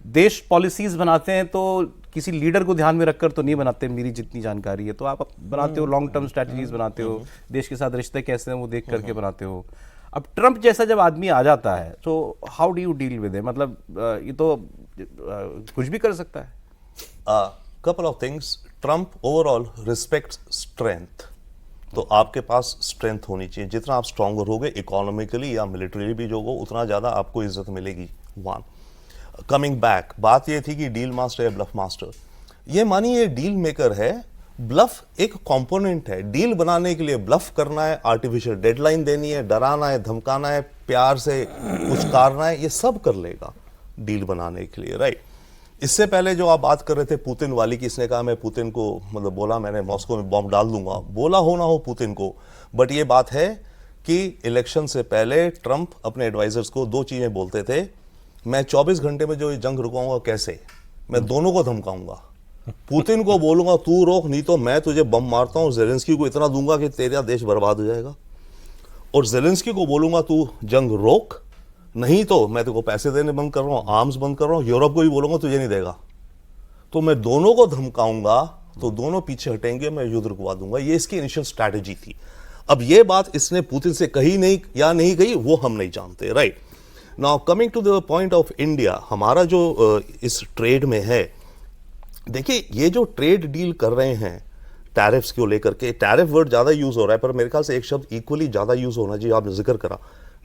देश पॉलिसीज बनाते हैं तो किसी लीडर को ध्यान में रखकर तो नहीं बनाते, मेरी जितनी जानकारी है। तो आप बनाते हो लॉन्ग टर्म स्ट्रैटेजीज बनाते हो, देश के साथ रिश्ते कैसे हैं वो देख करके बनाते हो। अब ट्रंप जैसा जब आदमी आ जाता है तो how do you deal with it? मतलब ये तो कुछ भी कर सकता है। Couple of things, Trump overall respect strength. तो आपके पास स्ट्रेंथ होनी चाहिए, जितना आप स्ट्रॉन्गर होगे इकोनॉमिकली या मिलिट्री भी जो हो उतना ज़्यादा आपको इज्जत मिलेगी। वन, कमिंग बैक, बात ये थी कि डील मास्टर या ब्लफ मास्टर, ये मानिए डील मेकर है, ब्लफ एक कंपोनेंट है। डील बनाने के लिए ब्लफ करना है, आर्टिफिशियल डेडलाइन देनी है, डराना है, धमकाना है, प्यार से उचकारना है, ये सब कर लेगा डील बनाने के लिए, राइट। इससे पहले जो आप बात कर रहे थे पुतिन वाली, किसने कहा मैं पुतिन को, मतलब बोला मैंने मॉस्को में बॉम्ब डाल दूंगा, बोला हो ना हो पुतिन को, बट ये बात है कि इलेक्शन से पहले ट्रंप अपने एडवाइजर्स को दो चीजें बोलते थे, मैं 24 घंटे में जो ये जंग रुकाऊंगा कैसे, मैं दोनों को धमकाऊंगा। पुतिन को बोलूंगा तू रोक, नहीं तो मैं तुझे बम मारता हूं, जेलेंस्की को इतना दूंगा कि तेरा देश बर्बाद हो जाएगा, और जेलेंस्की को बोलूंगा तू जंग रोक, नहीं तो मैं तेरे को पैसे देने बंद कर रहा हूं, आर्म्स बंद कर रहा हूं, यूरोप को भी बोलूंगा तुझे नहीं देगा। तो मैं दोनों को धमकाऊंगा तो दोनों पीछे हटेंगे, मैं युद्ध रुकवा दूंगा। ये इसकी इनिशियल स्ट्रैटेजी थी। अब ये बात इसने पुतिन से कही नहीं या नहीं कही वो हम नहीं जानते, right. Now coming to the point of India, हमारा जो इस ट्रेड में है, देखिए ये जो ट्रेड डील कर रहे हैं टैरिफ्स को लेकर के, टैरिफ वर्ड ज्यादा यूज हो रहा है, पर मेरे ख्याल से एक शब्द इक्वली ज्यादा यूज होना चाहिए, आपने जिक्र करा,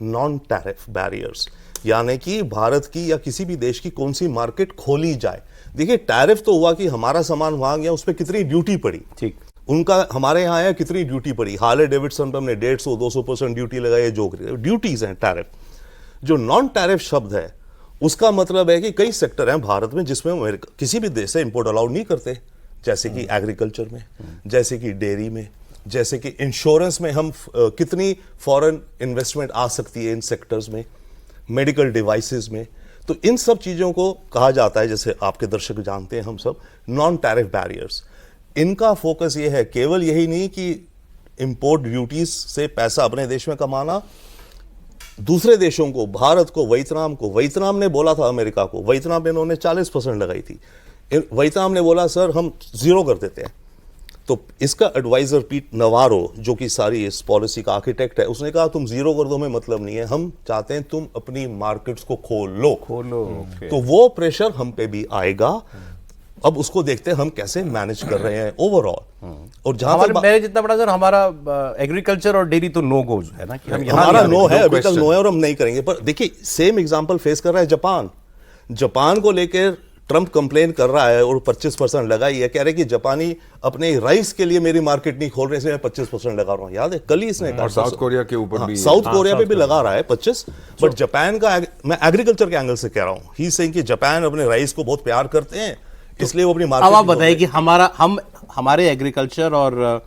नॉन टैरिफ बैरियर्स, यानी कि भारत की या किसी भी देश की कौन सी मार्केट खोली जाए। देखिए टैरिफ तो हुआ कि हमारा सामान वहां गया, उस पर कितनी ड्यूटी पड़ी, ठीक, उनका हमारे यहाँ आया कितनी ड्यूटी पड़ी, हार्ले डेविडसन पर हमने 150-200% ड्यूटी लगाई, जो ड्यूटीज हैं टैरिफ। जो नॉन टैरिफ शब्द है उसका मतलब है कि कई सेक्टर हैं भारत में जिसमें किसी भी देश से इंपोर्ट अलाउड नहीं करते, जैसे कि एग्रीकल्चर में, जैसे कि डेयरी में, जैसे कि इंश्योरेंस में, हम कितनी फॉरेन इन्वेस्टमेंट आ सकती है इन सेक्टर्स में, मेडिकल डिवाइसेस में। तो इन सब चीज़ों को कहा जाता है, जैसे आपके दर्शक जानते हैं हम सब, नॉन टैरिफ बैरियर्स। इनका फोकस ये है, केवल यही नहीं कि इंपोर्ट ड्यूटीज से पैसा अपने देश में कमाना, दूसरे देशों को, भारत को, वियतनाम ने बोला था अमेरिका को, वियतनाम में इन्होंने 40% लगाई थी, वियतनाम ने बोला सर हम 0 कर देते हैं। तो इसका एडवाइजर पीट नवारो, जो कि सारी इस पॉलिसी का आर्किटेक्ट है, उसने कहा तुम 0 कर दो हमें मतलब नहीं है, हम चाहते हैं तुम अपनी मार्केट्स को खोलो। तो वो प्रेशर हम पे भी आएगा। अब उसको देखते हैं हम कैसे मैनेज कर रहे हैं ओवरऑल। और जहां तक मेरे जितना बड़ा सर, हमारा एग्रीकल्चर और डेयरी तो नो गोज है ना, कि हम हमारा नो है, अभी तक नो है और हम नहीं करेंगे। पर देखिए सेम एग्जांपल फेस कर रहा है जापान को लेकर ट्रंप कंप्लेन कर रहा है और 25% लगाई है, कह रहे कि जापानी अपने राइस के लिए मेरी मार्केट नहीं खोल रहे, इसलिए मैं 25% लगा रहा हूं। याद है कल ही इसने कहा, साउथ कोरिया के ऊपर भी, साउथ कोरिया पे भी लगा रहा है 25। बट जापान का, मैं एग्रीकल्चर के एंगल से कह रहा हूं, ही सेइंग कि जापान अपने राइस को बहुत प्यार करते हैं, इसलिए वो अपनी मार्केट। अब आप बताइए कि हमारे एग्रीकल्चर और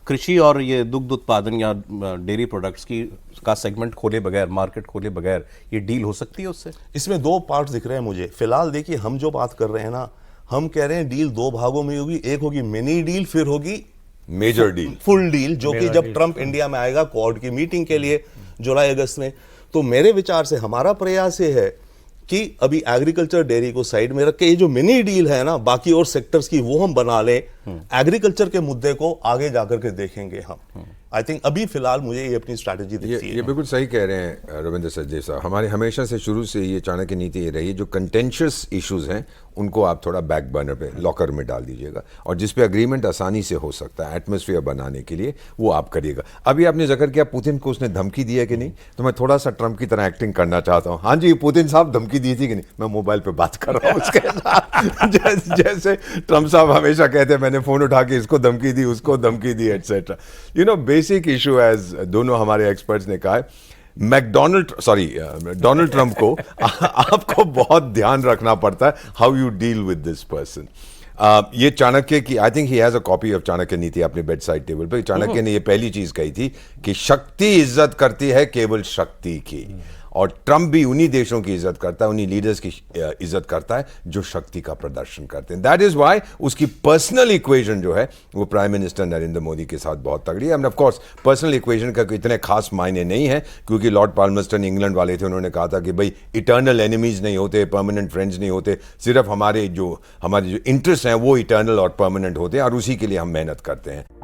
कृषि और ये दुग्ध उत्पादन या डेयरी प्रोडक्ट्स का सेगमेंट खोले बगैर, मार्केट खोले बगैर ये डील हो सकती है उससे? इसमें 2 पार्ट्स दिख रहे हैं मुझे फिलहाल। देखिए हम जो बात कर रहे हैं ना, हम कह रहे हैं डील 2 भागों में होगी, एक होगी मिनी डील, फिर होगी मेजर डील, फुल डील, जो कि जब ट्रंप इंडिया में आएगा क्वाड की मीटिंग के लिए जुलाई अगस्त में। तो मेरे विचार से हमारा प्रयास ये है कि अभी एग्रीकल्चर डेयरी को साइड में रख के ये जो मिनी डील है ना बाकी और सेक्टर्स की, वो हम बना लें। एग्रीकल्चर के मुद्दे को आगे जाकर के देखेंगे हम। आई थिंक अभी फिलहाल मुझे ये अपनी स्ट्रैटेजी दिखती है। ये बिल्कुल सही कह रहे हैं रविंद्र सचदेव साहब। हमारे हमेशा से शुरू से ये चाणक्य नीति ये रही है, जो कंटेंशियस इश्यूज हैं उनको आप थोड़ा बैक बर्नर पे, लॉकर में डाल दीजिएगा, और जिस पे अग्रीमेंट आसानी से हो सकता है एटमॉस्फेयर बनाने के लिए, वो आप करिएगा। अभी आपने जिक्र किया पुतिन को उसने धमकी दी है कि नहीं, तो मैं थोड़ा सा ट्रंप की तरह एक्टिंग करना चाहता हूँ। हाँ जी, पुतिन साहब धमकी दी थी कि नहीं, मैं मोबाइल पे बात कर रहा हूँ उसके साथ जैसे ट्रंप साहब हमेशा कहते हैं मैंने फोन उठा के इसको धमकी दी, उसको धमकी दी, etcetera. You know basic issue, as दोनों हमारे एक्सपर्ट्स ने कहा है, डोनाल्ड ट्रंप को आपको बहुत ध्यान रखना पड़ता है how you deal with this person. ये चाणक्य की, I think he has a copy of Chanakya नीति अपने बेड साइड टेबल पे। चाणक्य ने ये पहली चीज कही थी कि शक्ति इज्जत करती है केवल शक्ति की, और ट्रंप भी उन्हीं देशों की इज्जत करता है, उन्हीं लीडर्स की इज्जत करता है जो शक्ति का प्रदर्शन करते हैं। दैट इज वाई उसकी पर्सनल इक्वेशन जो है वो प्राइम मिनिस्टर नरेंद्र मोदी के साथ बहुत तगड़ी है। ऑफ कोर्स पर्सनल इक्वेशन का इतने खास मायने नहीं है, क्योंकि लॉर्ड पाल्मर्स्टन इंग्लैंड वाले थे, उन्होंने कहा था कि भाई इटर्नल एनिमीज नहीं होते, परमानेंट फ्रेंड्स नहीं होते, सिर्फ हमारे जो इंटरेस्ट हैं वो इटर्नल और परमानेंट होते हैं, और उसी के लिए हम मेहनत करते हैं।